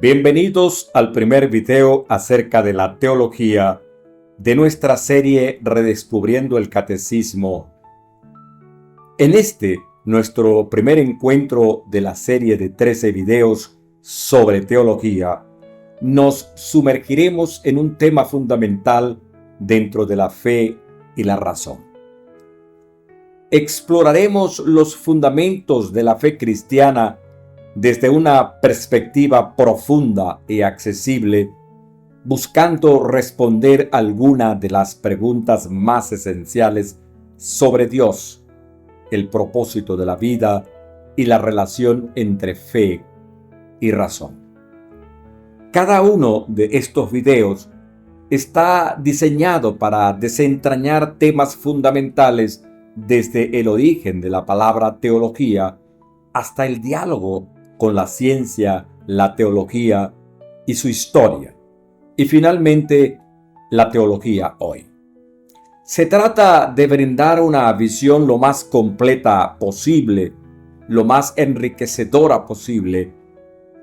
Bienvenidos al primer video acerca de la teología de nuestra serie Redescubriendo el Catecismo. En nuestro primer encuentro de la serie de 13 videos sobre teología, nos sumergiremos en un tema fundamental dentro de la fe y la razón. Exploraremos los fundamentos de la fe cristiana desde una perspectiva profunda y accesible, buscando responder algunas de las preguntas más esenciales sobre Dios, el propósito de la vida y la relación entre fe y razón. Cada uno de estos videos está diseñado para desentrañar temas fundamentales desde el origen de la palabra teología hasta el diálogo con la ciencia, la teología y su historia, y finalmente la teología hoy. Se trata de brindar una visión lo más completa posible, lo más enriquecedora posible,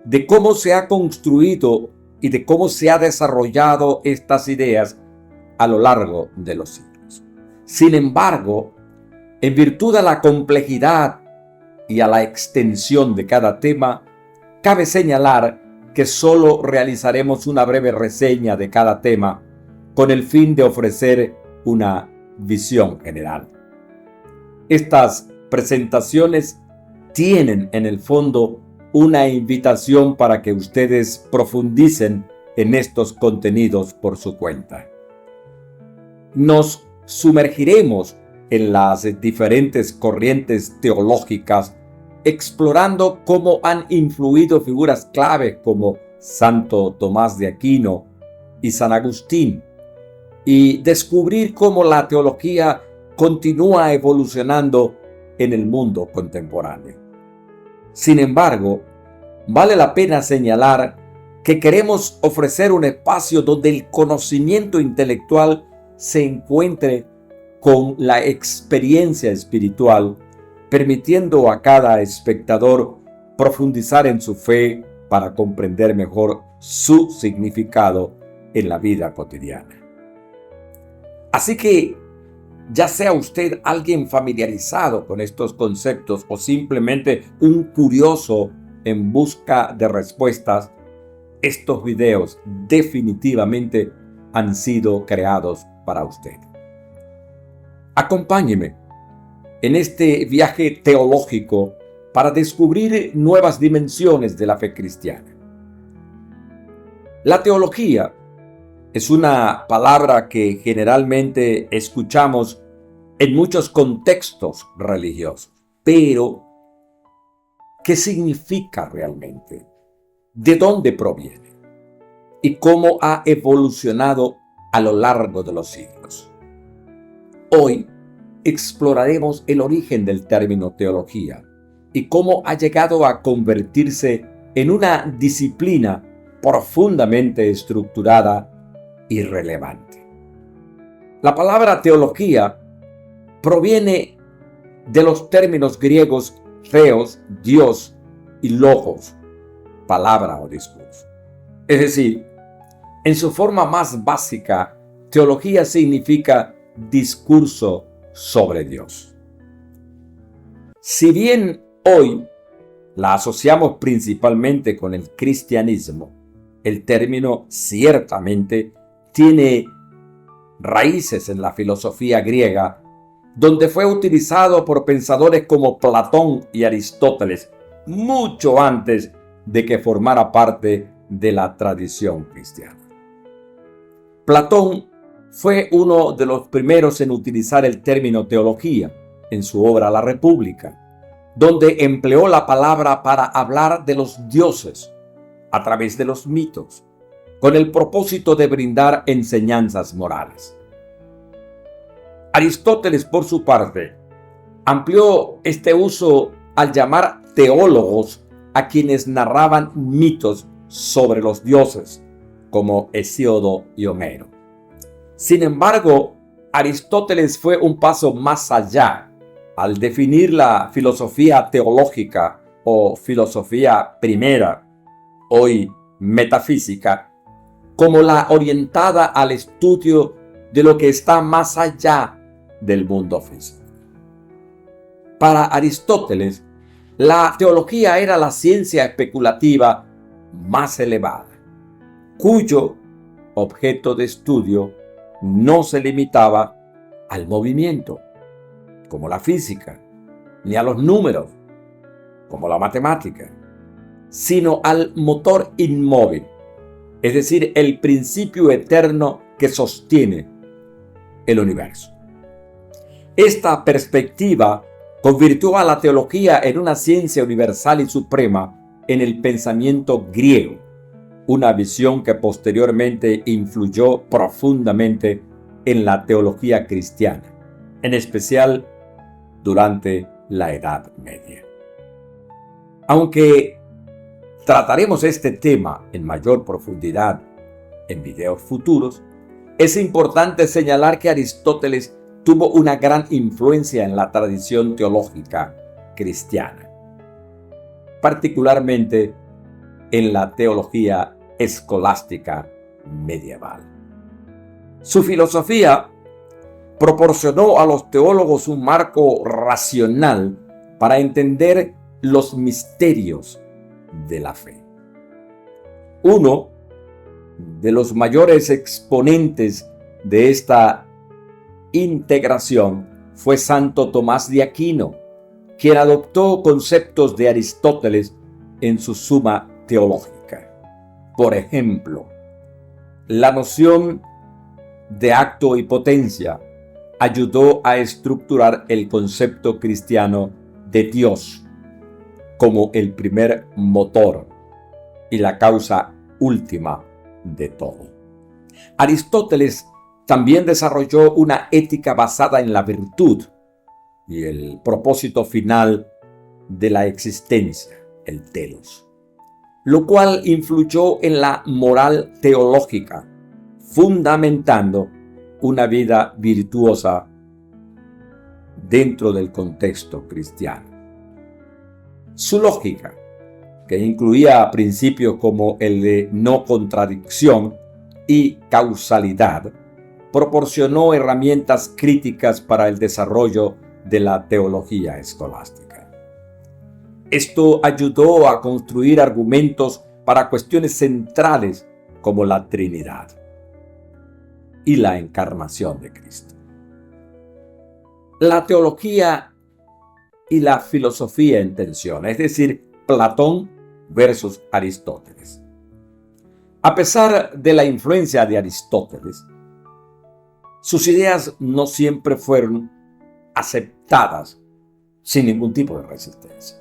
de cómo se ha construido y de cómo se ha desarrollado estas ideas a lo largo de los siglos. Sin embargo, en virtud de la complejidad y a la extensión de cada tema, cabe señalar que solo realizaremos una breve reseña de cada tema con el fin de ofrecer una visión general. Estas presentaciones tienen en el fondo una invitación para que ustedes profundicen en estos contenidos por su cuenta. Nos sumergiremos en las diferentes corrientes teológicas, explorando cómo han influido figuras clave como Santo Tomás de Aquino y San Agustín, y descubrir cómo la teología continúa evolucionando en el mundo contemporáneo. Sin embargo, vale la pena señalar que queremos ofrecer un espacio donde el conocimiento intelectual se encuentre con la experiencia espiritual, permitiendo a cada espectador profundizar en su fe para comprender mejor su significado en la vida cotidiana. Así que, ya sea usted alguien familiarizado con estos conceptos o simplemente un curioso en busca de respuestas, estos videos definitivamente han sido creados para usted. Acompáñeme en este viaje teológico para descubrir nuevas dimensiones de la fe cristiana. La teología es una palabra que generalmente escuchamos en muchos contextos religiosos, pero ¿qué significa realmente? ¿De dónde proviene? ¿Y cómo ha evolucionado a lo largo de los siglos? Hoy exploraremos el origen del término teología y cómo ha llegado a convertirse en una disciplina profundamente estructurada y relevante. La palabra teología proviene de los términos griegos theos, Dios, y logos, palabra o discurso. Es decir, en su forma más básica, teología significa discurso sobre Dios. Si bien hoy la asociamos principalmente con el cristianismo, el término ciertamente tiene raíces en la filosofía griega, donde fue utilizado por pensadores como Platón y Aristóteles, mucho antes de que formara parte de la tradición cristiana. Platón Fue uno de los primeros en utilizar el término teología en su obra La República, donde empleó la palabra para hablar de los dioses a través de los mitos, con el propósito de brindar enseñanzas morales. Aristóteles, por su parte, amplió este uso al llamar teólogos a quienes narraban mitos sobre los dioses, como Hesíodo y Homero. Sin embargo, Aristóteles fue un paso más allá al definir la filosofía teológica o filosofía primera, hoy metafísica, como la orientada al estudio de lo que está más allá del mundo físico. Para Aristóteles, la teología era la ciencia especulativa más elevada, cuyo objeto de estudio no se limitaba al movimiento, como la física, ni a los números, como la matemática, sino al motor inmóvil, es decir, el principio eterno que sostiene el universo. Esta perspectiva convirtió a la teología en una ciencia universal y suprema en el pensamiento griego, una visión que posteriormente influyó profundamente en la teología cristiana, en especial durante la Edad Media. Aunque trataremos este tema en mayor profundidad en videos futuros, es importante señalar que Aristóteles tuvo una gran influencia en la tradición teológica cristiana, particularmente en la teología escolástica medieval. Su filosofía proporcionó a los teólogos un marco racional para entender los misterios de la fe. Uno de los mayores exponentes de esta integración fue Santo Tomás de Aquino, quien adoptó conceptos de Aristóteles en su Suma Teológica. Por ejemplo, la noción de acto y potencia ayudó a estructurar el concepto cristiano de Dios como el primer motor y la causa última de todo. Aristóteles también desarrolló una ética basada en la virtud y el propósito final de la existencia, el telos, lo cual influyó en la moral teológica, fundamentando una vida virtuosa dentro del contexto cristiano. Su lógica, que incluía principios como el de no contradicción y causalidad, proporcionó herramientas críticas para el desarrollo de la teología escolástica. Esto ayudó a construir argumentos para cuestiones centrales como la Trinidad y la encarnación de Cristo. La teología y la filosofía en tensión, es decir, Platón versus Aristóteles. A pesar de la influencia de Aristóteles, sus ideas no siempre fueron aceptadas sin ningún tipo de resistencia.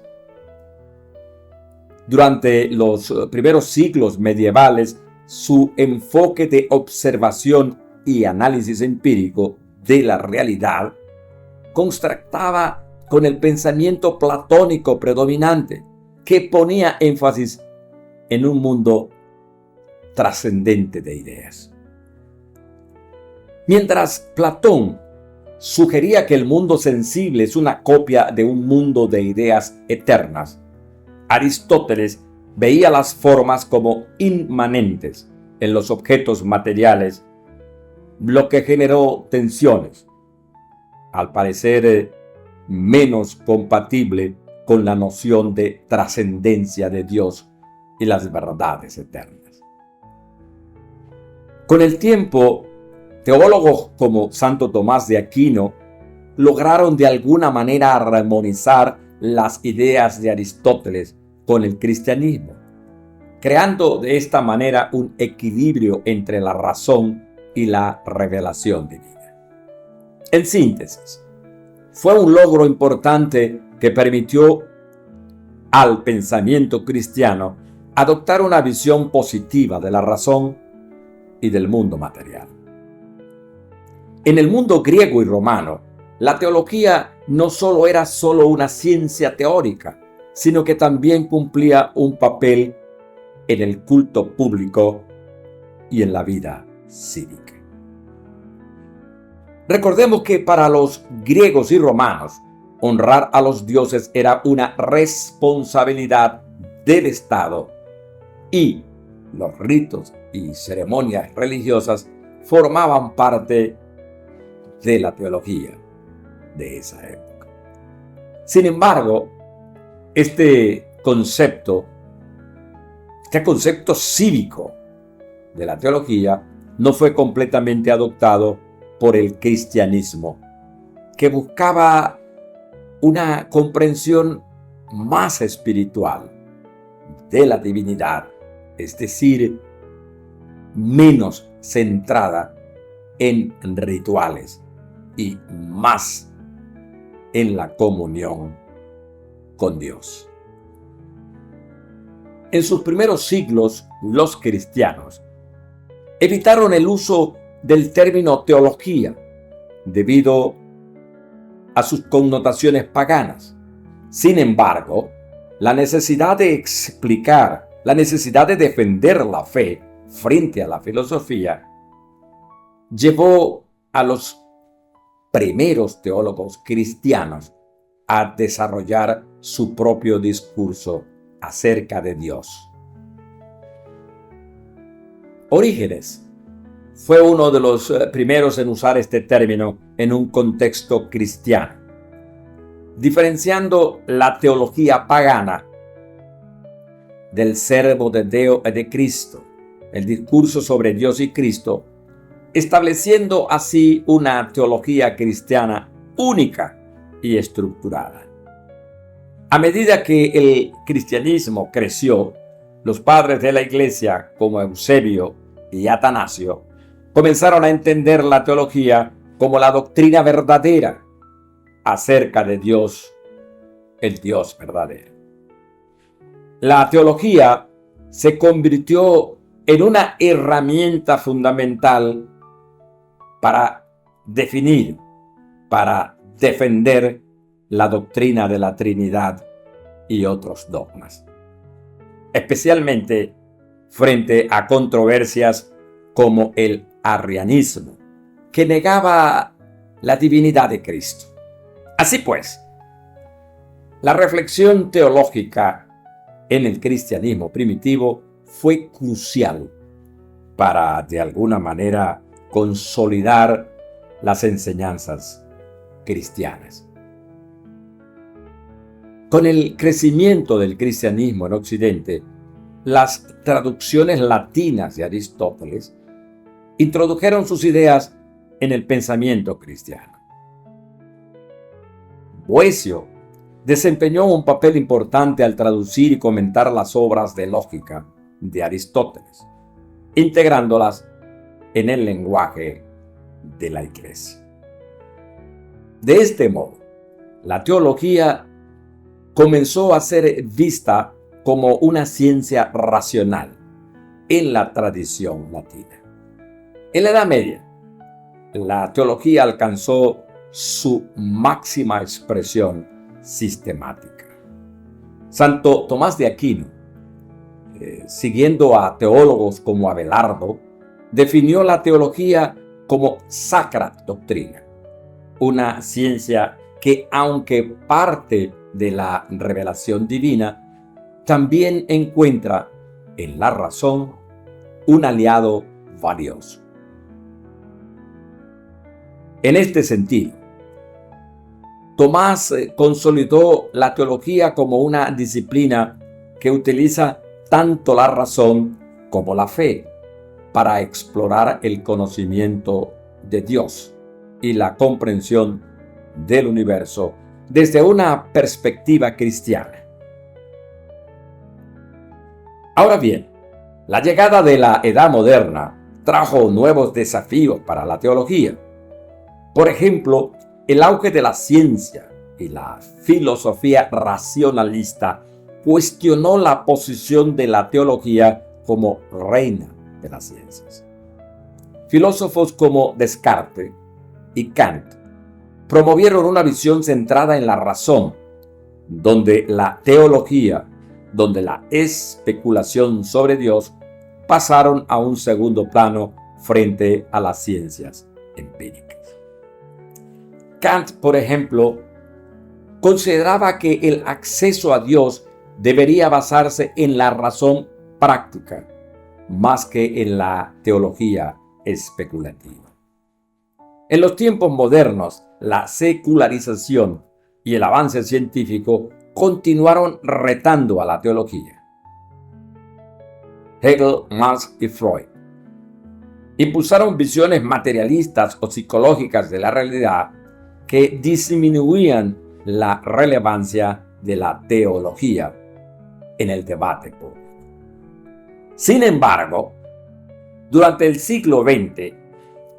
Durante los primeros siglos medievales, su enfoque de observación y análisis empírico de la realidad contrastaba con el pensamiento platónico predominante, que ponía énfasis en un mundo trascendente de ideas. Mientras Platón sugería que el mundo sensible es una copia de un mundo de ideas eternas, Aristóteles veía las formas como inmanentes en los objetos materiales, lo que generó tensiones, al parecer menos compatible con la noción de trascendencia de Dios y las verdades eternas. Con el tiempo, teólogos como Santo Tomás de Aquino lograron de alguna manera armonizar las ideas de Aristóteles con el cristianismo, creando de esta manera un equilibrio entre la razón y la revelación divina. En síntesis, fue un logro importante que permitió al pensamiento cristiano adoptar una visión positiva de la razón y del mundo material. En el mundo griego y romano, la teología no solo era una ciencia teórica, sino que también cumplía un papel en el culto público y en la vida cívica. Recordemos que para los griegos y romanos, honrar a los dioses era una responsabilidad del Estado y los ritos y ceremonias religiosas formaban parte de la teología de esa época. Sin embargo, este concepto cívico de la teología no fue completamente adoptado por el cristianismo, que buscaba una comprensión más espiritual de la divinidad, es decir, menos centrada en rituales y más en la comunión con Dios. En sus primeros siglos, los cristianos evitaron el uso del término teología debido a sus connotaciones paganas. Sin embargo, la necesidad de explicar, la necesidad de defender la fe frente a la filosofía, llevó a los primeros teólogos cristianos a desarrollar su propio discurso acerca de Dios. Orígenes fue uno de los primeros en usar este término en un contexto cristiano, diferenciando la teología pagana del servo de Deo e de Cristo, el discurso sobre Dios y Cristo, estableciendo así una teología cristiana única y estructurada. A medida que el cristianismo creció, los padres de la iglesia, como Eusebio y Atanasio, comenzaron a entender la teología como la doctrina verdadera acerca de Dios, el Dios verdadero. La teología se convirtió en una herramienta fundamental para definir, para defender la doctrina de la Trinidad y otros dogmas, especialmente frente a controversias como el arrianismo, que negaba la divinidad de Cristo. Así pues, la reflexión teológica en el cristianismo primitivo fue crucial para, de alguna manera, consolidar las enseñanzas cristianas. Con el crecimiento del cristianismo en Occidente, las traducciones latinas de Aristóteles introdujeron sus ideas en el pensamiento cristiano. Boecio desempeñó un papel importante al traducir y comentar las obras de lógica de Aristóteles, integrándolas en el lenguaje de la Iglesia. De este modo, la teología comenzó a ser vista como una ciencia racional en la tradición latina. En la Edad Media, la teología alcanzó su máxima expresión sistemática. Santo Tomás de Aquino, siguiendo a teólogos como Abelardo, definió la teología como sacra doctrina, una ciencia que, aunque parte de la revelación divina, también encuentra en la razón un aliado valioso. En este sentido, Tomás consolidó la teología como una disciplina que utiliza tanto la razón como la fe para explorar el conocimiento de Dios y la comprensión del universo desde una perspectiva cristiana. Ahora bien, la llegada de la Edad Moderna trajo nuevos desafíos para la teología. Por ejemplo, el auge de la ciencia y la filosofía racionalista cuestionó la posición de la teología como reina de las ciencias. Filósofos como Descartes y Kant promovieron una visión centrada en la razón, donde la teología, donde la especulación sobre Dios pasaron a un segundo plano frente a las ciencias empíricas. Kant, por ejemplo, consideraba que el acceso a Dios debería basarse en la razón práctica, más que en la teología especulativa. En los tiempos modernos, la secularización y el avance científico continuaron retando a la teología. Hegel, Marx y Freud impulsaron visiones materialistas o psicológicas de la realidad que disminuían la relevancia de la teología en el debate público. Sin embargo, durante el siglo XX,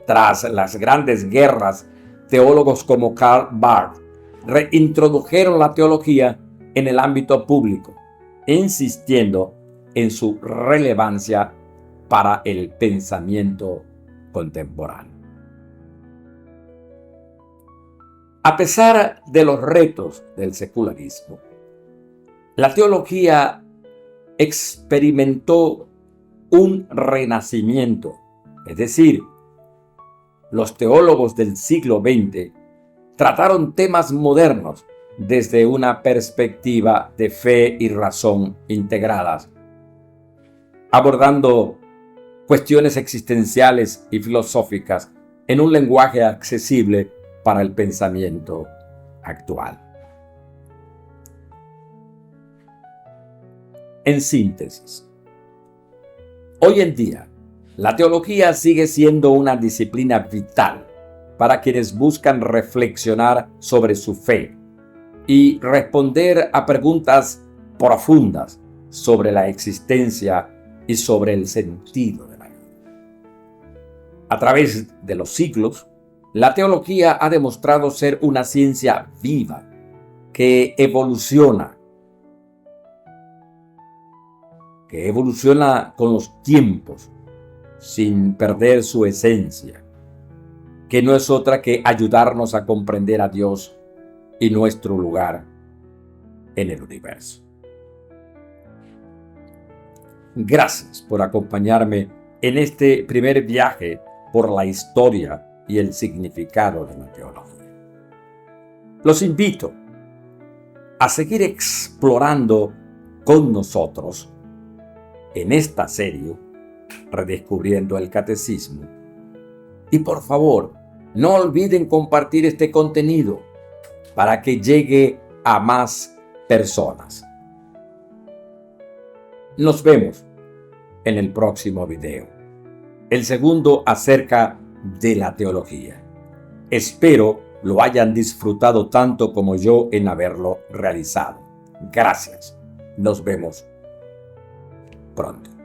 tras las grandes guerras, teólogos como Karl Barth reintrodujeron la teología en el ámbito público, insistiendo en su relevancia para el pensamiento contemporáneo. A pesar de los retos del secularismo, la teología experimentó un renacimiento, es decir, los teólogos del siglo XX trataron temas modernos desde una perspectiva de fe y razón integradas, abordando cuestiones existenciales y filosóficas en un lenguaje accesible para el pensamiento actual. En síntesis, hoy en día, la teología sigue siendo una disciplina vital para quienes buscan reflexionar sobre su fe y responder a preguntas profundas sobre la existencia y sobre el sentido de la vida. A través de los siglos, la teología ha demostrado ser una ciencia viva que evoluciona con los tiempos sin perder su esencia, que no es otra que ayudarnos a comprender a Dios y nuestro lugar en el universo. Gracias por acompañarme en este primer viaje por la historia y el significado de la teología. Los invito a seguir explorando con nosotros en esta serie Redescubriendo el Catecismo. Y por favor, no olviden compartir este contenido para que llegue a más personas. Nos vemos en el próximo video, el segundo acerca de la teología. Espero lo hayan disfrutado tanto como yo en haberlo realizado. Gracias. Nos vemos pronto.